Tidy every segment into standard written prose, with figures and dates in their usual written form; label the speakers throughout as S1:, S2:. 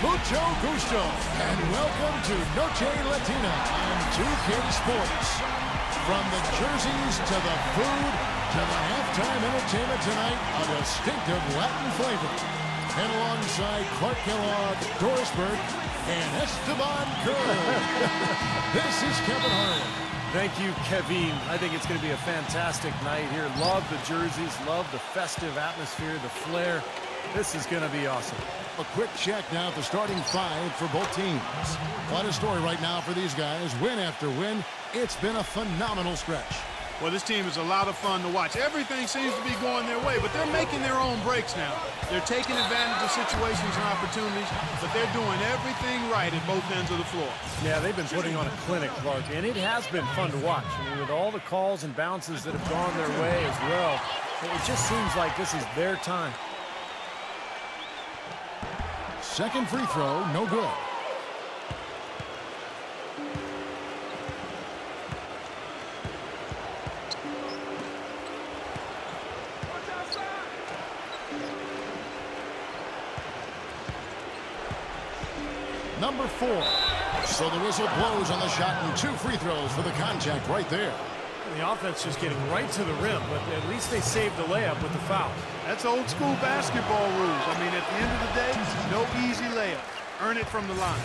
S1: Mucho gusto, and welcome to Noche Latina on 2K Sports. From the jerseys to the food to the halftime entertainment tonight, a distinctive Latin flavor. And alongside Clark Kellogg, Doris Burke, and Esteban Curl. This is Kevin Harlan.
S2: Thank you, Kevin. I think it's going to be a fantastic night here. Love the jerseys, love the festive atmosphere, the flair. This is going to be awesome.
S1: A quick check now at the starting five for both teams. What a story right now for these guys. Win after win. It's been a phenomenal stretch.
S3: Well, this team is a lot of fun to watch. Everything seems to be going their way, but they're making their own breaks now. They're taking advantage of situations and opportunities, but they're doing everything right at both ends of the floor.
S2: Yeah, they've been putting on a clinic, Clark, and it has been fun to watch. I mean, with all the calls and bounces that have gone their way as well, it just seems like this is their time.
S1: Second free throw, no good. Number 4. So the whistle blows on the shot and 2 free throws for the contact right there.
S2: The offense just getting right to the rim, but at least they saved the layup with the foul.
S3: That's old school basketball rules. I mean, at the end of the day, no easy layup. Earn it from the line.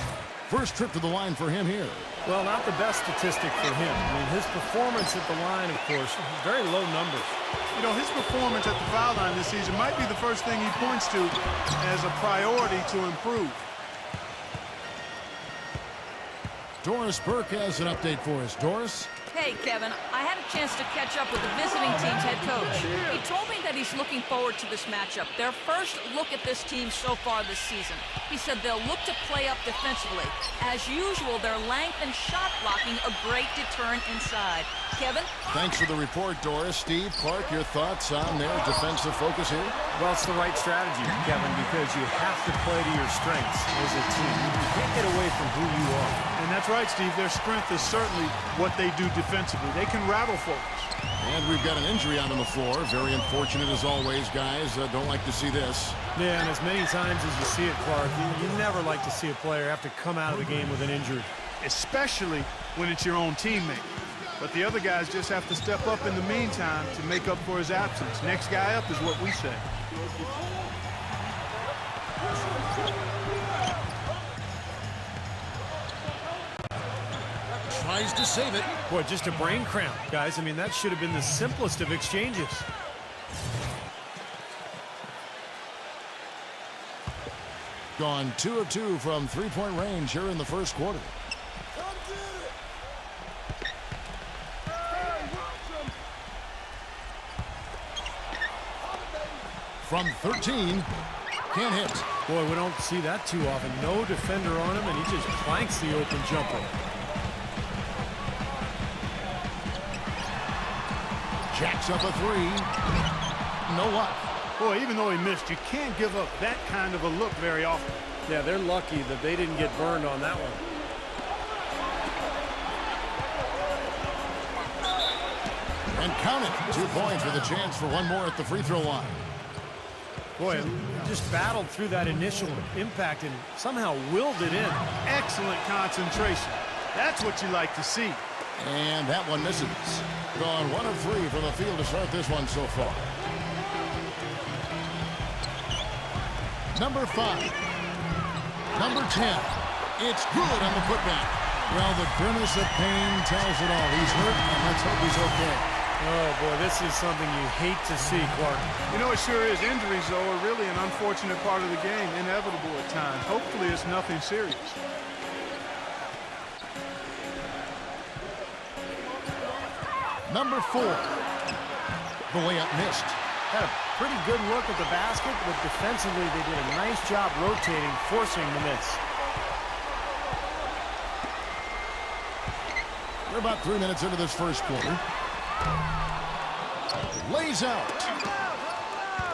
S1: First trip to the line for him here.
S2: Well, not the best statistic for him. I mean, his performance at the line, of course, very low numbers.
S3: You know, his performance at the foul line this season might be the first thing he points to as a priority to improve.
S1: Doris Burke has an update for us. Doris?
S4: Hey, Kevin, I had a chance to catch up with the visiting team's head coach. He told me that he's looking forward to this matchup, their first look at this team so far this season. He said they'll look to play up defensively. As usual, their length and shot blocking a great deterrent inside. Kevin?
S1: Thanks for the report, Doris. Steve, Clark, your thoughts on their defensive focus here?
S2: Well, it's the right strategy, Kevin, because you have to play to your strengths as a team. You can't get away from who you are.
S3: And that's right, Steve. Their strength is certainly what they do defensively. They can rattle folks.
S1: And we've got an injury out on the floor. Very unfortunate as always, guys. Don't like to see this.
S2: Yeah, and as many times as you see it, Clark, you never like to see a player have to come out of the game with an injury.
S3: Especially when it's your own teammate. But the other guys just have to step up in the meantime to make up for his absence. Next guy up is what we say.
S1: Tries to save it.
S2: Boy, just a brain cramp, guys. I mean, that should have been the simplest of exchanges.
S1: Gone 2 of 2 from three-point range here in the first quarter. From 13, can't hit.
S2: Boy, we don't see that too often. No defender on him, and he just planks the open jumper.
S1: Jacks up a 3. No luck.
S3: Boy, even though he missed, you can't give up that kind of a look very often.
S2: Yeah, they're lucky that they didn't get burned on that one.
S1: And count it. 2 points with a chance for one more at the free throw line.
S2: Boy, just battled through that initial impact and somehow willed it in.
S3: Excellent concentration. That's what you like to see.
S1: And that one misses. Gone 1 of 3 from the field to start this one so far. Number 5. Number 10. It's good on the putback. Well, the grimace of pain tells it all. He's hurt, and let's hope he's okay.
S2: Oh, boy, this is something you hate to see, Clark.
S3: You know, it sure is. Injuries, though, are really an unfortunate part of the game, inevitable at times. Hopefully, it's nothing serious.
S1: Number 4. The layup missed.
S2: Had a pretty good look at the basket, but defensively they did a nice job rotating, forcing the miss.
S1: We're about 3 minutes into this first quarter. Lays out.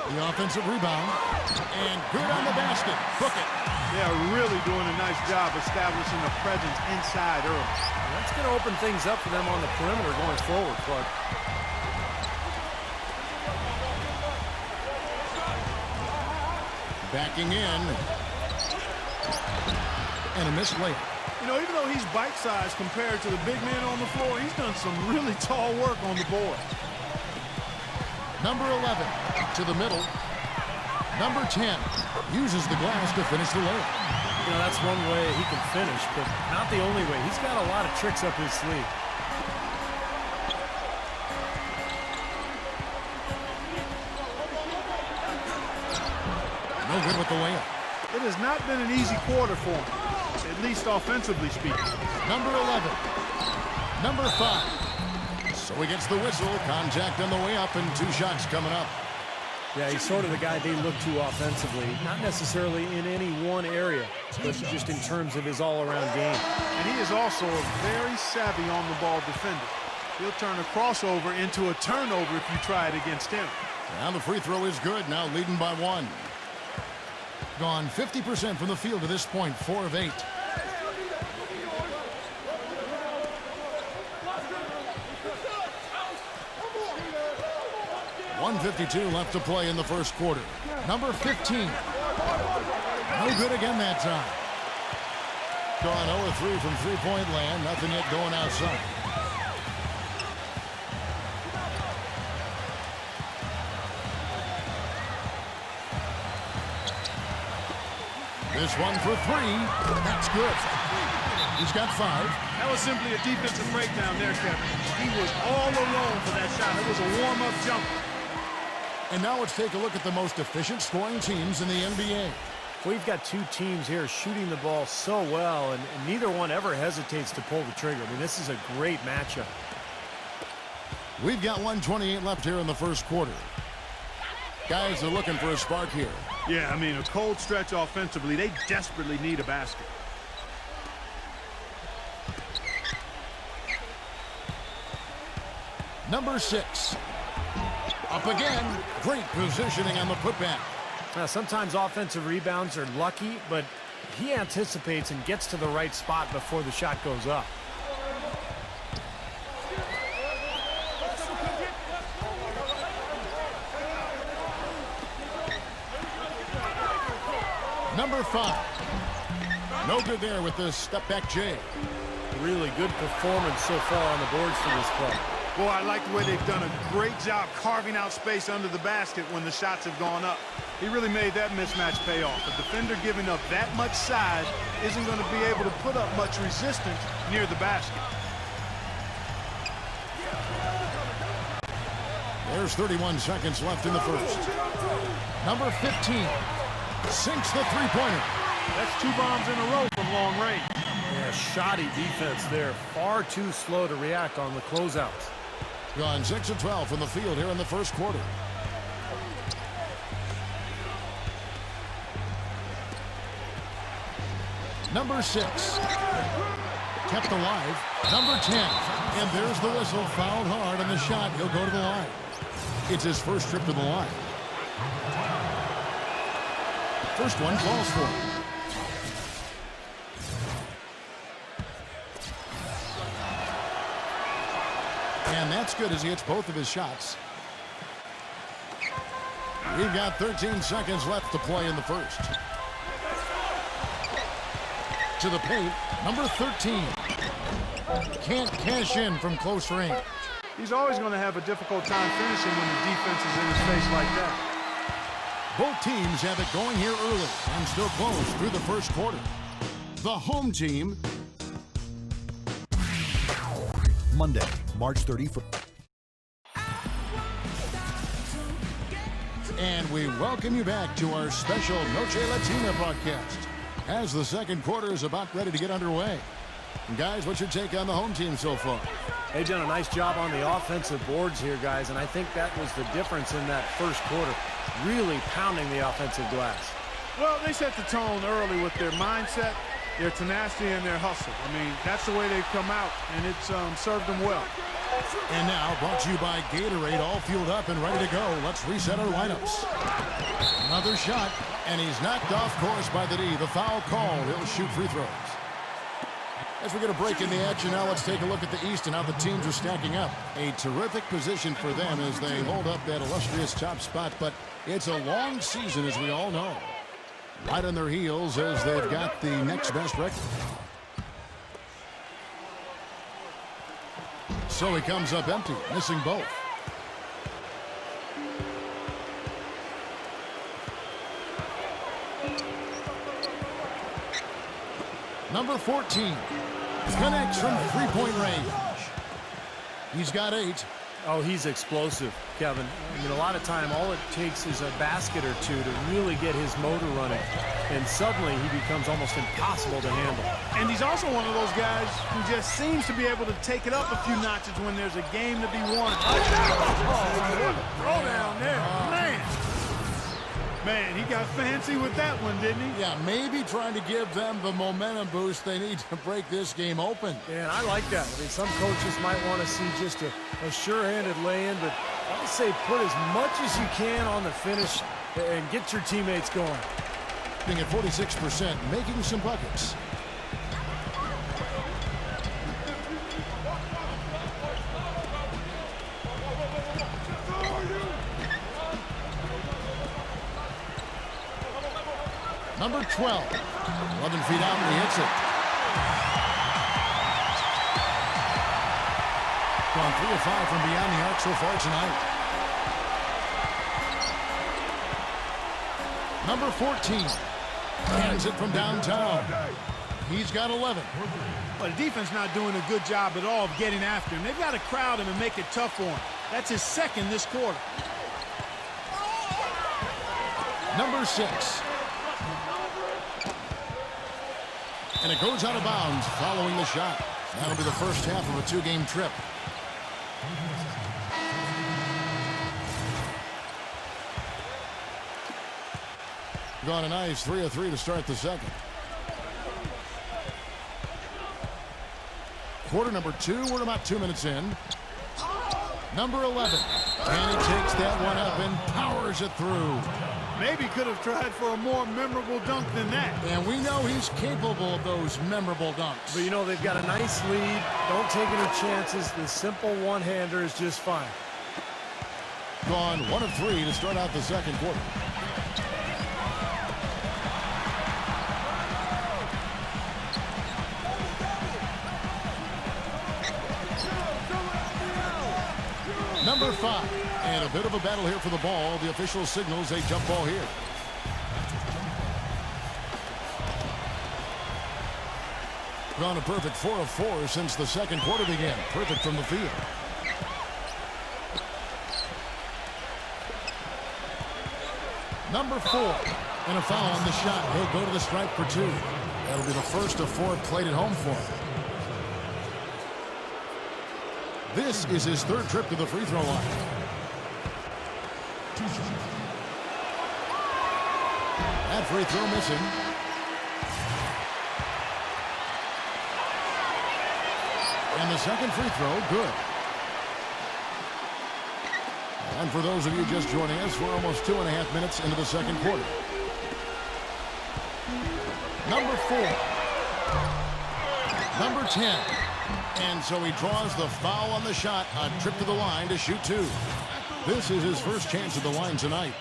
S1: The offensive rebound. And good on the basket. Book it.
S3: Yeah, really doing a nice job establishing a presence inside early.
S2: That's going to open things up for them on the perimeter going forward, Clark.
S1: Backing in. and a missed layup.
S3: You know, even though he's bite-sized compared to the big men on the floor, he's done some really tall work on the board.
S1: Number 11 to the middle. Number 10 uses the glass to finish the layup.
S2: You know, that's one way he can finish, but not the only way. He's got a lot of tricks up his sleeve.
S1: No good with the layup.
S3: It has not been an easy quarter for him, at least offensively speaking.
S1: Number 11. Number 5. So he gets the whistle. Contact on the way up and 2 shots coming up.
S2: Yeah, he's sort of the guy they look to offensively, not necessarily in any one area, but just in terms of his all-around game.
S3: And he is also a very savvy on-the-ball defender. He'll turn a crossover into a turnover if you try it against him.
S1: Now the free throw is good, now leading by 1. Gone 50% from the field to this point, 4 of 8. .152 left to play in the first quarter. Number 15. No good again that time. Gone 0-3 from three-point land. Nothing yet going outside. This one for 3. That's good. He's got 5.
S3: That was simply a defensive breakdown there, Kevin. He was all alone for that shot. It was a warm-up jumper.
S1: And now let's take a look at the most efficient scoring teams in the NBA.
S2: We've got 2 teams here shooting the ball so well, and neither one ever hesitates to pull the trigger. I mean, this is a great matchup.
S1: We've got 1:28 left here in the first quarter. Guys are looking for a spark here.
S3: Yeah, I mean, a cold stretch offensively. They desperately need a basket.
S1: Number 6. Up again. Great positioning on the putback.
S2: Now, sometimes offensive rebounds are lucky, but he anticipates and gets to the right spot before the shot goes up.
S1: Number 5. No good there with the step-back J.
S2: Really good performance so far on the boards for this club.
S3: Boy, I like the way they've done a great job carving out space under the basket when the shots have gone up. He really made that mismatch pay off. A defender giving up that much size isn't going to be able to put up much resistance near the basket.
S1: There's 31 seconds left in the first. Number 15 sinks the three-pointer.
S3: That's 2 bombs in a row from long range.
S2: Yeah, shoddy defense there. Far too slow to react on the closeouts.
S1: Gone 6 of 12 from the field here in the first quarter. Number 6. Kept alive. Number 10. And there's the whistle. Fouled hard on the shot. He'll go to the line. It's his first trip to the line. First one falls for him. And that's good as he hits both of his shots. We've got 13 seconds left to play in the first. To the paint, number 13. Can't cash in from close range.
S3: He's always going to have a difficult time finishing when the defense is in his face like that.
S1: Both teams have it going here early and still close through the first quarter. The home team.
S5: Monday, March 31st.
S1: And we welcome you back to our special Noche Latina broadcast as the second quarter is about ready to get underway. And guys, what's your take on the home team so far?
S2: They've done a nice job on the offensive boards here, guys, and I think that was the difference in that first quarter, really pounding the offensive glass.
S3: Well, they set the tone early with their mindset, their tenacity, and their hustle. I mean, that's the way they've come out, and it's served them well.
S1: And now, brought to you by Gatorade, all fueled up and ready to go. Let's reset our lineups. Another shot, and he's knocked off course by the D. The foul called. He'll shoot free throws. As we get a break in the action now, let's take a look at the East and how the teams are stacking up. A terrific position for them as they hold up that illustrious top spot, but it's a long season, as we all know. right on their heels as they've got the next best record. So he comes up empty, missing both. Number 14 connects from three-point range. He's got 8.
S2: Oh, he's explosive, Kevin. I mean, a lot of time, all it takes is a basket or two to really get his motor running. And suddenly, he becomes almost impossible to handle.
S3: And he's also one of those guys who just seems to be able to take it up a few notches when there's a game to be won. Oh, throw down there. Man, he got fancy with that one, didn't he?
S1: Yeah, maybe trying to give them the momentum boost they need to break this game open.
S2: And I like that. I mean, some coaches might want to see just a sure-handed lay-in, but I'll say put as much as you can on the finish and get your teammates going.
S1: Being at 46%, making some buckets. Number 12, 11 feet out, and he hits it. Gone 3 of 5 from beyond the arc so far tonight. Number 14, hands it from downtown. He's got 11.
S3: But the defense not doing a good job at all of getting after him. They've got to crowd him and make it tough for him. That's his second this quarter.
S1: Number 6. And it goes out of bounds following the shot. That'll be the first half of a 2-game trip. Gone a nice 3 of 3 to start the second. Quarter number 2, we're about 2 minutes in. Number 11. And he takes that one up and powers it through.
S3: Maybe could have tried for a more memorable dunk than that.
S1: And we know he's capable of those memorable dunks.
S2: But, you know, they've got a nice lead. Don't take any chances. The simple one-hander is just fine.
S1: Gone 1 of 3 to start out the second quarter. Number 5. And a bit of a battle here for the ball. The official signals a jump ball here. Gone a perfect 4 of 4 since the second quarter began. Perfect from the field. Number 4. And a foul on the shot. He'll go to the stripe for 2. That'll be the first of 4 played at home for him. This is his 3rd trip to the free throw line. That free throw missing. And the second free throw, good. And for those of you just joining us, we're almost 2.5 minutes into the second quarter. Number 4. Number 10. And so he draws the foul on the shot. A trip to the line to shoot 2. This is his first chance at the line tonight.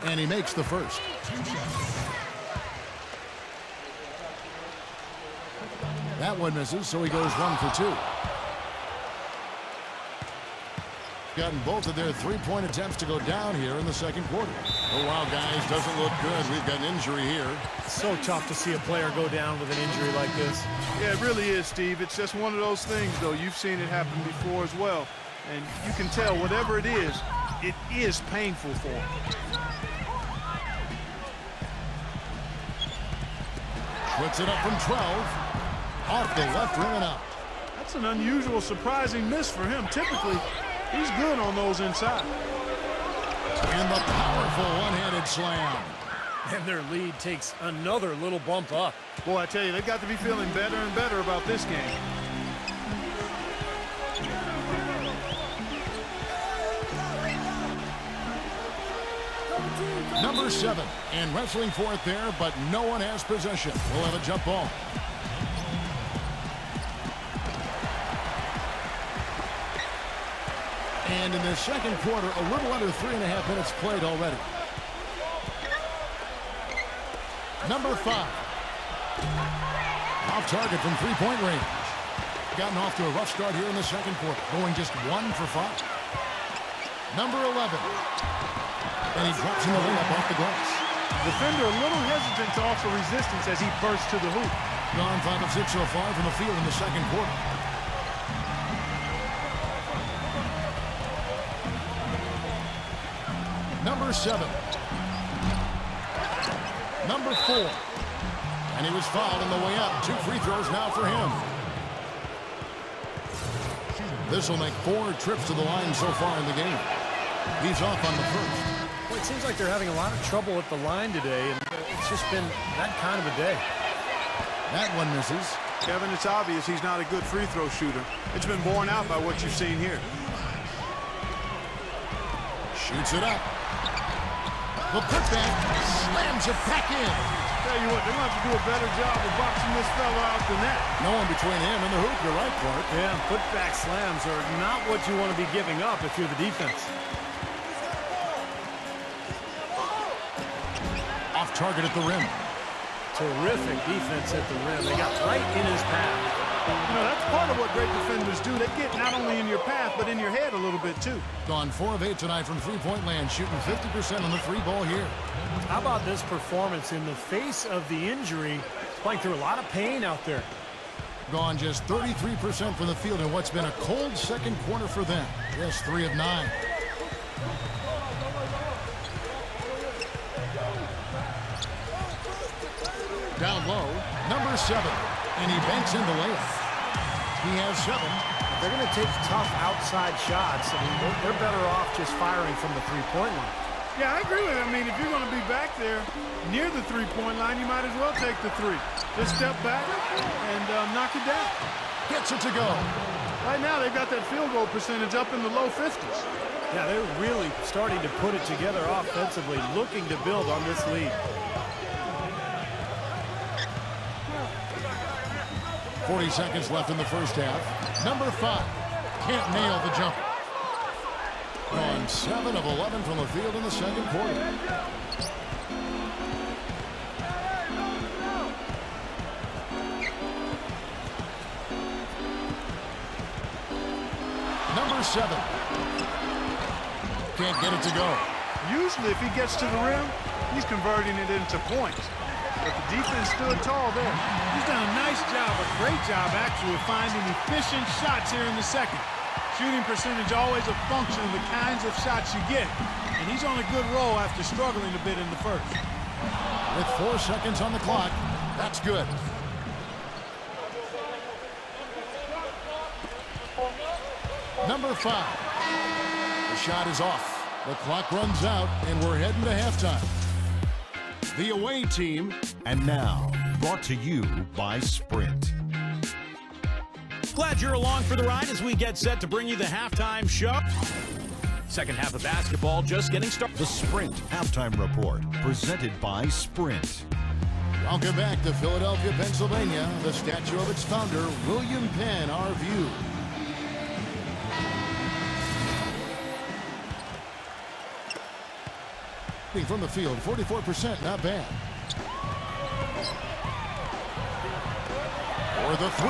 S1: And he makes the first. That one misses, so he goes 1 for 2. Gotten both of their three-point attempts to go down here in the second quarter. Oh, wow, guys, doesn't look good. We've got an injury here.
S2: It's so tough to see a player go down with an injury like this.
S3: Yeah, it really is, Steve. It's just one of those things, though. You've seen it happen before as well. And you can tell whatever it is painful for him.
S1: Puts it up from 12. Off the left rim and out.
S3: That's an unusual, surprising miss for him. Typically, he's good on those inside.
S1: And the powerful one-handed slam.
S2: And their lead takes another little bump up.
S3: Boy, I tell you, they've got to be feeling better and better about this game.
S1: Number 7. And wrestling for it there, but no one has possession. We'll have a jump ball. And in the second quarter, a little under 3.5 minutes played already. Number 5. Off target from three-point range. Gotten off to a rough start here in the second quarter, going just 1 for 5. Number 11. And he drops in the layup off the glass.
S3: Defender a little hesitant to offer resistance as he bursts to the hoop.
S1: Gone 5 of 6 so far from the field in the second quarter. Number 7. Number 4. And he was fouled on the way up. 2 free throws now for him. This will make 4 trips to the line so far in the game. He's off on the first.
S2: Well, it seems like they're having a lot of trouble at the line today, and it's just been that kind of a day.
S1: That one misses.
S3: Kevin, it's obvious he's not a good free throw shooter. It's been borne out by what you've seen here.
S1: Shoots it up. The putback slams it back in.
S3: Tell you what, they're going to have to do a better job of boxing this fella out than that.
S1: No one between him and the hoop. You're right, Clark.
S2: Yeah, putback slams are not what you want to be giving up if you're the defense.
S1: Off target at the rim.
S2: Terrific defense at the rim. They got right in his path.
S3: You know, that's part of what great defenders do. They get not only in your path, but in your head a little bit, too.
S1: Gone 4 of 8 tonight from three-point land, shooting 50% on the free ball here.
S2: How about this performance in the face of the injury? Playing through a lot of pain out there.
S1: Gone just 33% from the field in what's been a cold second quarter for them. Just 3 of 9. Down low, number 7. And he banks in the layup. He has 7.
S2: They're going to take tough outside shots. I mean, they're better off just firing from the three-point line.
S3: Yeah, I agree with you. I mean, if you're going to be back there near the three-point line, you might as well take the 3. Just step back and knock it down.
S1: Gets it to go.
S3: Right now, they've got that field goal percentage up in the low 50s.
S2: Yeah, they're really starting to put it together offensively, looking to build on this lead.
S1: 40 seconds left in the first half. Number 5 can't nail the jumper. Gone 7 of 11 from the field in the second quarter. Number 7 can't get it to go.
S3: Usually, if he gets to the rim, he's converting it into points. But the defense stood tall there. He's done a nice job, a great job, actually, of finding efficient shots here in the second. Shooting percentage always a function of the kinds of shots you get. And he's on a good roll after struggling a bit in the first.
S1: With 4 seconds on the clock, that's good. Number 5. The shot is off. The clock runs out, and we're heading to halftime. The away team.
S5: And now, brought to you by Sprint.
S6: Glad you're along for the ride as we get set to bring you the halftime show. Second half of basketball just getting started.
S5: The Sprint Halftime Report, presented by Sprint.
S1: Welcome back to Philadelphia, Pennsylvania. The statue of its founder, William Penn, our view. From the field, 44%, not bad. For the 3.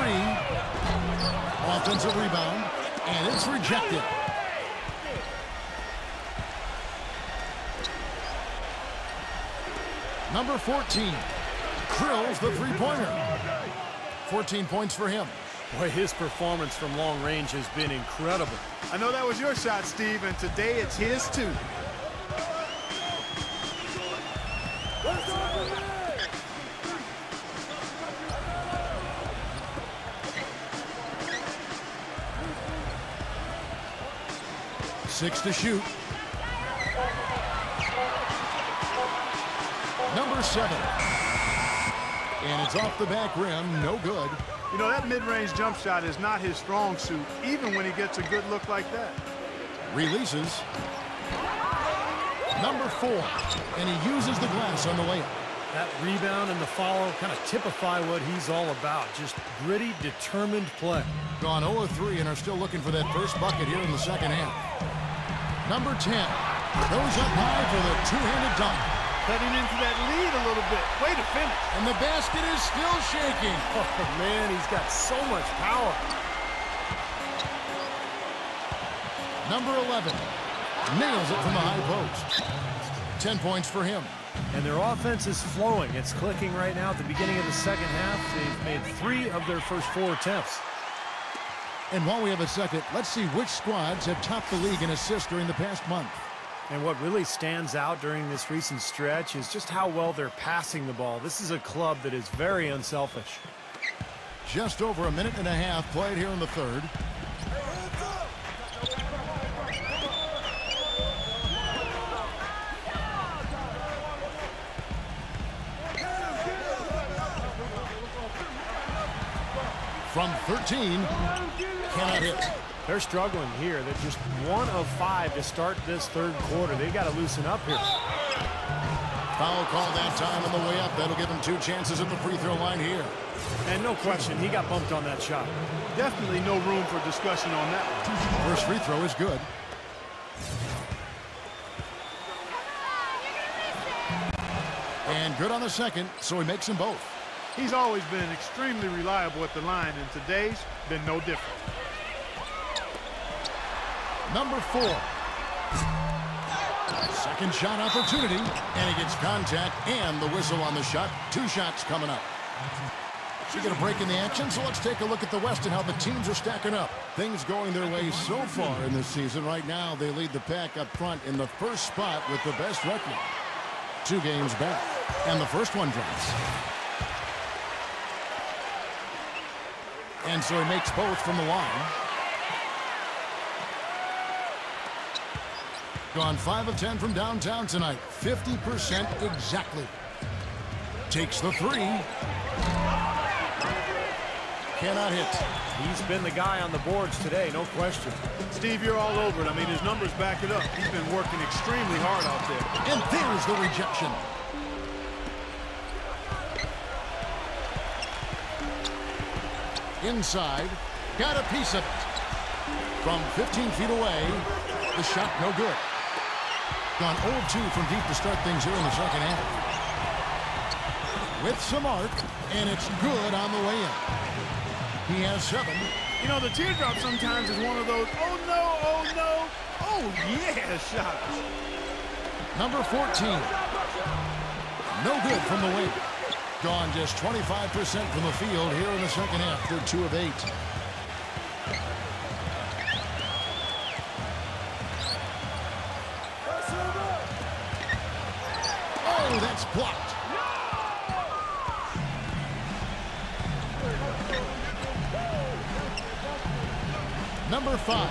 S1: Offensive rebound, and it's rejected. Number 14 drills the three-pointer. 14 points for him.
S2: Boy, his performance from long range has been incredible.
S3: I know that was your shot, Steve, and today it's his, too.
S1: Six to shoot. Number 7. And it's off the back rim, no good.
S3: You know, that mid-range jump shot is not his strong suit, even when he gets a good look like that.
S1: Releases. Number 4. And he uses the glass on the layup.
S2: That rebound and the follow kind of typify what he's all about. Just gritty, determined play.
S1: Gone 0 of 3 and are still looking for that first bucket here in the second half. Number 10 goes up high for the two-handed dunk.
S3: Cutting into that lead a little bit. Way to finish.
S1: And the basket is still shaking.
S2: Oh, man, he's got so much power.
S1: Number 11 nails it from the high post. 10 points for him.
S2: And their offense is flowing. It's clicking right now at the beginning of the second half. They've made 3 of their first 4 attempts.
S1: And while we have a second, let's see which squads have topped the league in assists during the past month.
S2: And what really stands out during this recent stretch is just how well they're passing the ball. This is a club that is very unselfish.
S1: Just over a minute and a half played here in the third. From 13, cannot hit.
S2: They're struggling here. They're just 1 of 5 to start this third quarter. They got to loosen up here.
S1: Foul call that time on the way up. That'll give him 2 chances at the free throw line here.
S2: And no question, he got bumped on that shot.
S3: Definitely no room for discussion on that one.
S1: First free throw is good. And good on the second, so he makes them both.
S3: He's always been extremely reliable at the line, and today's been no different.
S1: Number 4. Second shot opportunity, and he gets contact and the whistle on the shot. 2 shots coming up. So we get a break in the action, so let's take a look at the West and how the teams are stacking up. Things going their way so far in this season. Right now, they lead the pack up front in the first spot with the best record. 2 games back, and the first one drops. And so he makes both from the line. Gone 5 of 10 from downtown tonight. 50% exactly. Takes the 3. Cannot hit.
S2: He's been the guy on the boards today, no question.
S3: Steve, you're all over it. I mean, his numbers back it up. He's been working extremely hard out there.
S1: And there's the rejection. Inside, got a piece of it. From 15 feet away, the shot no good. Gone 0-2 from deep to start things here in the second half. With some arc, and it's good on the way in. He has 7.
S3: You know, the teardrop sometimes is one of those, oh no, oh no, oh yeah shots.
S1: Number 14. No good from the wing. Gone just 25% from the field here in the second half. They're 2 of 8. Oh, that's blocked. Number 5.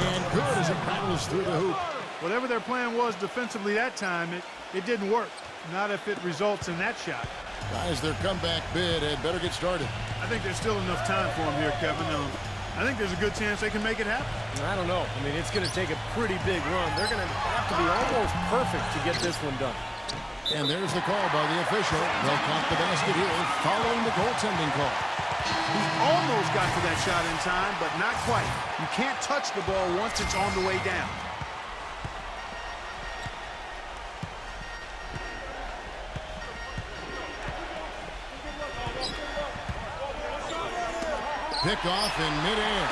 S1: And good as it rattles through the hoop.
S3: Whatever their plan was defensively that time, it didn't work. Not if it results in that shot.
S1: Guys, their comeback bid had better get started.
S3: I think there's still enough time for them here, Kevin. I think there's a good chance they can make it happen.
S2: I don't know. I mean, it's going to take a pretty big run. They're going to have to be almost perfect to get this one done.
S1: And there's the call by the official. They'll count the basket here following the goaltending call.
S3: He almost got to that shot in time, but not quite. You can't touch the ball once it's on the way down.
S1: Pick off in midair.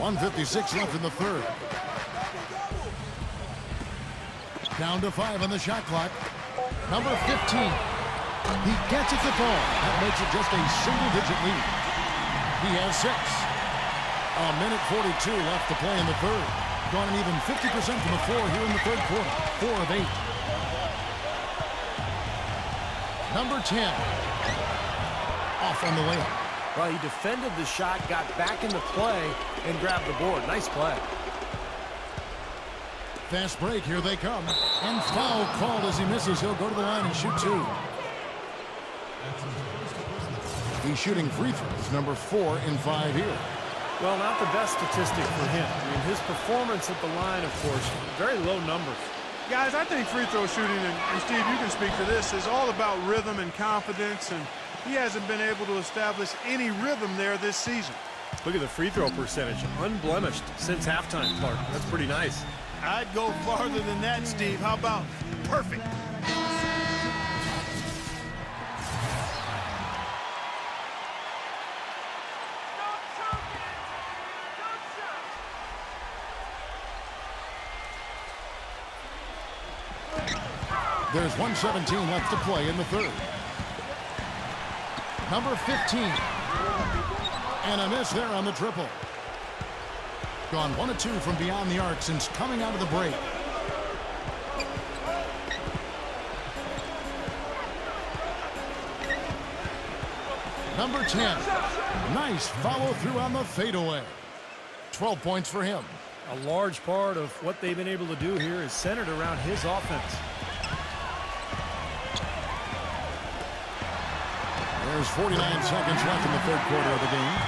S1: .156 left in the third. Down to 5 on the shot clock. Number 15. He gets it to fall. That makes it just a single-digit lead. He has 6. A minute 42 left to play in the third. Gone an even 50% from the floor here in the third quarter. 4 of 8. Number 10. Off on the layup.
S2: Well, he defended the shot, got back into play, and grabbed the board. Nice play.
S1: Fast break. Here they come. And foul called as he misses. He'll go to the line and shoot 2. He's shooting free throws. Number 4 in 5 here.
S2: Well, not the best statistic for him. I mean, his performance at the line, of course, very low numbers.
S3: Guys, I think free throw shooting, and Steve, you can speak to this, is all about rhythm and confidence, and he hasn't been able to establish any rhythm there this season.
S2: Look at the free throw percentage, unblemished since halftime, Clark. That's pretty nice.
S3: I'd go farther than that, Steve. How about perfect?
S1: There's 1:17 left to play in the third. Number 15. And a miss there on the triple. Gone 1 of 2 from beyond the arc since coming out of the break. Number 10. Nice follow through on the fadeaway. 12 points for him.
S2: A large part of what they've been able to do here is centered around his offense.
S1: There's 49 seconds left in the third quarter of the game.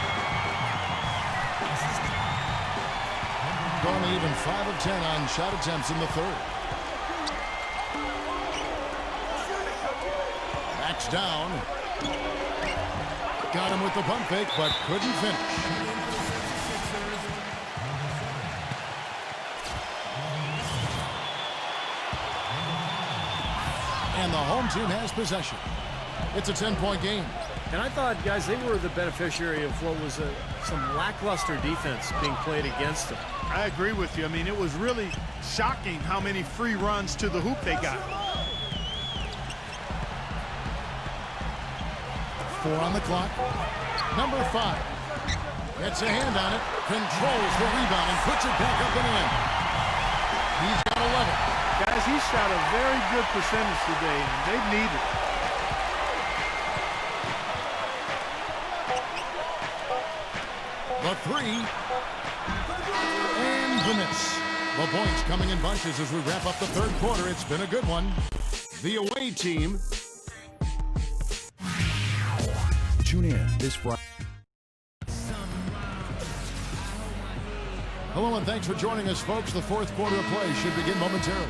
S1: Only even 5 of 10 on shot attempts in the third. Backs down. Got him with the pump fake, but couldn't finish. And the home team has possession. It's a 10-point game.
S2: And I thought, guys, they were the beneficiary of what was some lackluster defense being played against them.
S3: I agree with you. I mean, it was really shocking how many free runs to the hoop they got.
S1: 4 on the clock. Number 5. Gets a hand on it. Controls the rebound and puts it back up and in. He's got 11.
S3: Guys, he shot a very good percentage today, and they need it.
S1: The 3. And the miss. The points coming in bunches as we wrap up the third quarter. It's been a good one. The away team.
S5: Tune in this Friday.
S1: Hello and thanks for joining us, folks. The fourth quarter of play should begin momentarily.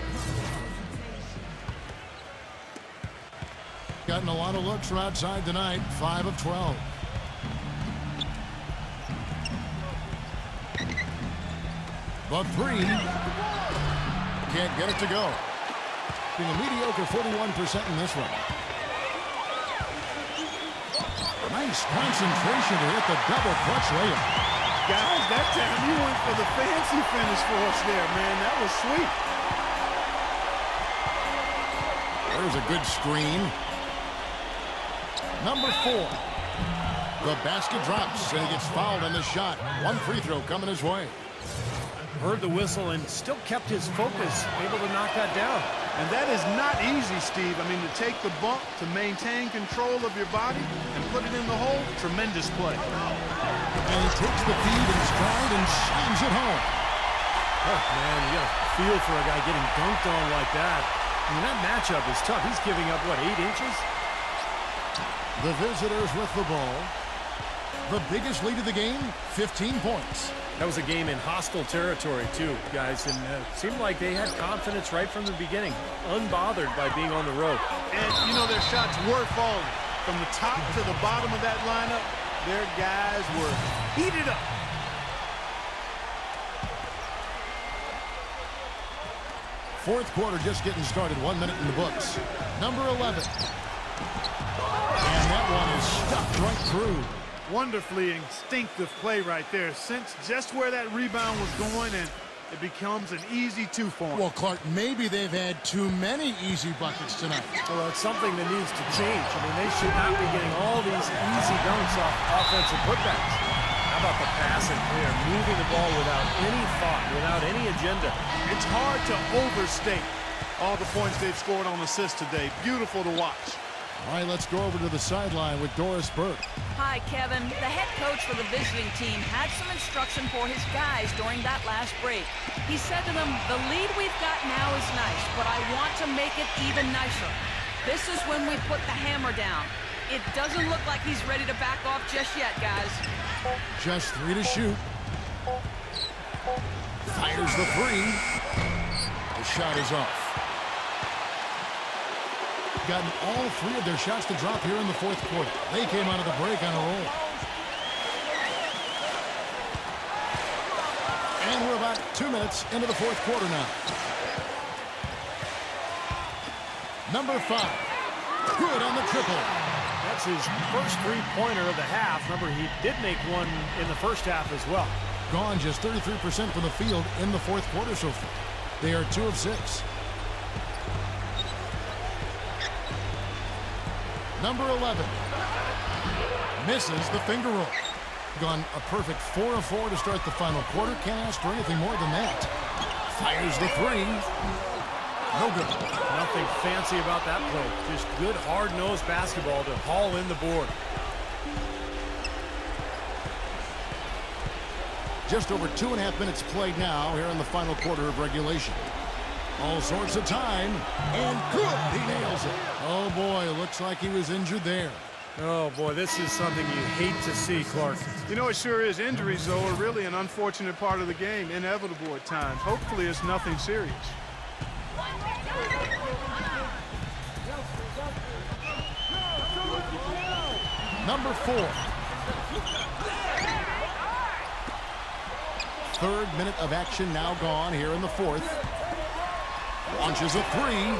S1: Gotten a lot of looks from outside tonight. 5 of 12. The 3. Can't get it to go. Being a mediocre 41% in this one. Nice concentration to hit the double clutch layup.
S3: Guys, that time you went for the fancy finish for us there, man. That was sweet.
S1: There's a good screen. Number 4. The basket drops, and he gets fouled on the shot. One free throw coming his way.
S2: Heard the whistle and still kept his focus, able to knock that down.
S3: And that is not easy, Steve. I mean, to take the bump, to maintain control of your body, and put it in the hole, tremendous play.
S1: And he takes the feed in stride and shines it home.
S2: Oh, man, you got a feel for a guy getting dunked on like that. I mean, that matchup is tough. He's giving up, what, 8 inches?
S1: The visitors with the ball. The biggest lead of the game, 15 points.
S2: That was a game in hostile territory, too, guys, and it seemed like they had confidence right from the beginning, unbothered by being on the road.
S3: And, you know, their shots were falling. From the top to the bottom of that lineup, their guys were heated up.
S1: Fourth quarter just getting started. 1 minute in the books. Number 11. And that one is stuffed right through.
S3: Wonderfully instinctive play right there. Sensed just where that rebound was going, and it becomes an easy 2 for him.
S1: Well, Clark, maybe they've had too many easy buckets tonight.
S2: Well, it's something that needs to change. I mean, they should not be getting all these easy dunks off offensive putbacks. How about the passing? They are moving the ball without any thought, without any agenda.
S3: It's hard to overstate all the points they've scored on assists today. Beautiful to watch.
S1: All right, let's go over to the sideline with Doris Burke.
S4: Hi, Kevin. The head coach for the visiting team had some instruction for his guys during that last break. He said to them, the lead we've got now is nice, but I want to make it even nicer. This is when we put the hammer down. It doesn't look like he's ready to back off just yet, guys.
S1: Just 3 to shoot. Fires the 3. The shot is off. Gotten all three of their shots to drop here in the fourth quarter. They came out of the break on a roll. And we're about 2 minutes into the fourth quarter now. Number 5. Good on the triple.
S2: That's his first three-pointer of the half. Remember, he did make one in the first half as well.
S1: Gone just 33% from the field in the fourth quarter so far. They are 2 of 6. Number 11. Misses the finger roll. Gone a perfect 4 of 4 to start the final quarter. Can't ask for anything more than that. Fires the 3. No good.
S2: Nothing fancy about that play. Just good, hard-nosed basketball to haul in the board.
S1: Just over 2.5 minutes played now here in the final quarter of regulation. All sorts of time, and good. He nails it. Oh, boy, looks like he was injured there.
S2: Oh, boy, this is something you hate to see, Clark.
S3: You know, it sure is. Injuries, though, are really an unfortunate part of the game, inevitable at times. Hopefully it's nothing serious.
S1: Number 4. Third minute of action now gone here in the fourth. Launches a 3,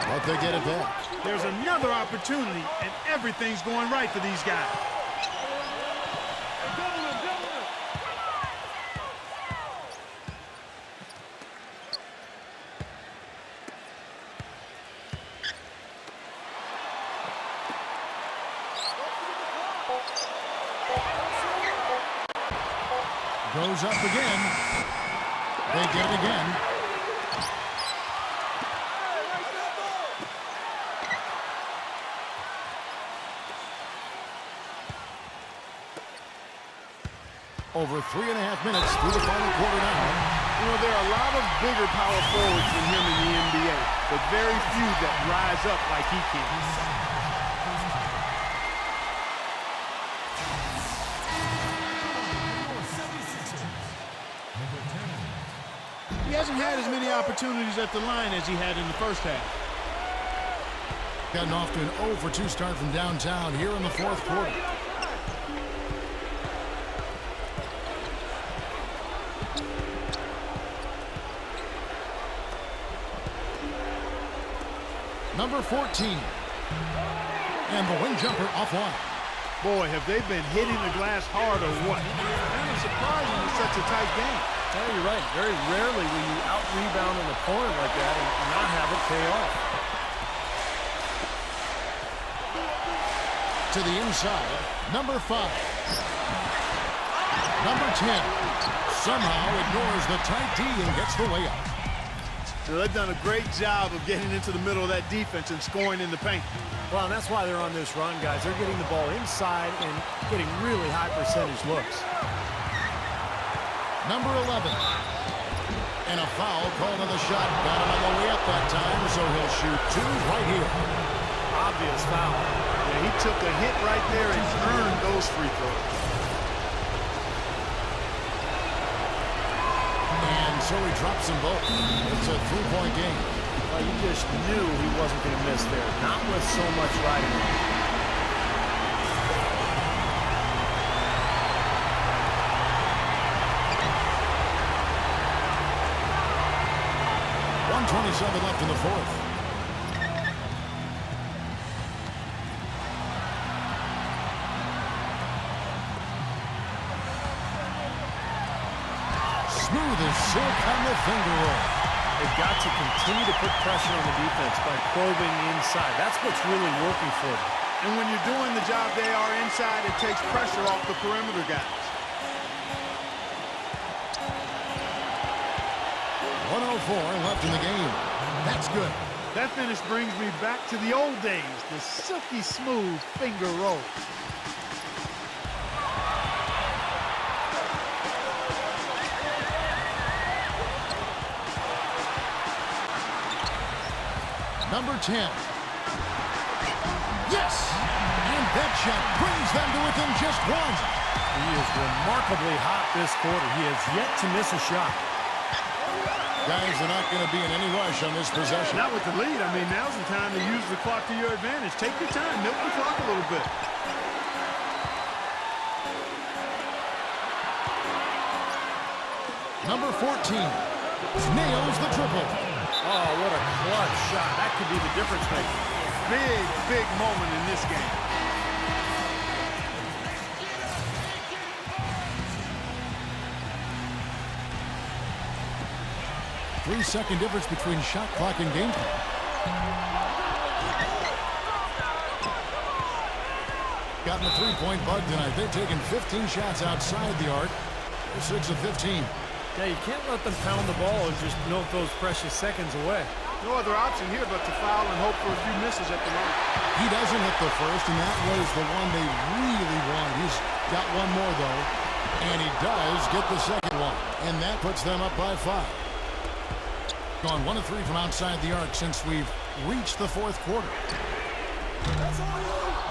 S1: but they get it back.
S3: There's another opportunity, and everything's going right for these guys.
S1: Goes up again. They get it again. Over 3.5 minutes through the final quarter now.
S3: You know, there are a lot of bigger power forwards than him in the NBA, but very few that rise up like he can. He hasn't had as many opportunities at the line as he had in the first half.
S1: Gotten off to an 0 for 2 start from downtown here in the fourth quarter. Number 14. And the wing jumper offline.
S3: Boy, have they been hitting the glass hard or what? Kind of surprising in such a tight game.
S2: Yeah, you're right. Very rarely will you out-rebound an opponent like that and not have it pay off.
S1: To the inside, number 5. Number 10 somehow ignores the tight D and gets the layup.
S3: So they've done a great job of getting into the middle of that defense and scoring in the paint.
S2: Well, and that's why they're on this run, guys. They're getting the ball inside and getting really high percentage looks.
S1: Number 11. And a foul called on the shot. Got him on the way up that time, so he'll shoot 2 right here.
S2: Obvious foul.
S3: Yeah, he took a hit right there and earned those free throws.
S1: And so he drops them both. It's a 3-point game.
S2: Well, you just knew he wasn't going to miss there. Not with so much riding on it.
S1: 1:27 left in the fourth. Smooth as silk on the finger roll.
S2: They've got to continue to put pressure on the defense by probing inside. That's what's really working for them.
S3: And when you're doing the job they are inside, it takes pressure off the perimeter guys.
S1: 1:04 left in the game. That's good.
S3: That finish brings me back to the old days, the silky smooth finger roll.
S1: Number 10. Yes! And that shot brings them to within just 1.
S2: He is remarkably hot this quarter. He has yet to miss a shot.
S1: Guys are not going to be in any rush on this possession.
S3: Not with the lead. I mean, now's the time to use the clock to your advantage. Take your time. Milk the clock a little bit.
S1: Number 14 nails the triple.
S2: Oh, what a clutch shot. That could be the difference maker.
S3: Big, big moment in this game.
S1: Three-second difference between shot clock and game clock. Gotten a three-point bug tonight. They've taken 15 shots outside the arc. They're 6 of 15.
S2: Yeah, you can't let them pound the ball and just milk those precious seconds away.
S3: No other option here but to foul and hope for a few misses at the line.
S1: He doesn't hit the first, and that was the one they really wanted. He's got one more, though, and he does get the second one, and that puts them up by 5. Gone 1 of 3 from outside the arc since we've reached the fourth quarter.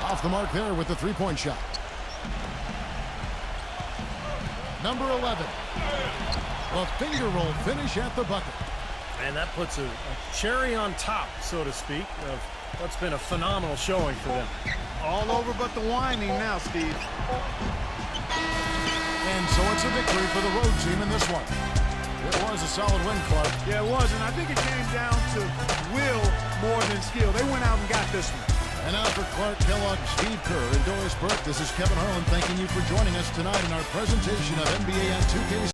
S1: Off the mark there with the three-point shot. Number 11. The finger roll finish at the bucket.
S2: And that puts a cherry on top, so to speak, of what's been a phenomenal showing for them.
S3: All over but the whining now, Steve.
S1: And so it's a victory for the road team in this one. It was a solid win, Clark.
S3: Yeah, it was, and I think it came down to will more than skill. They went out and got this one.
S1: And now for Clark Kellogg, Steve Kerr, and Doris Burke, this is Kevin Harlan thanking you for joining us tonight in our presentation of NBA on 2K.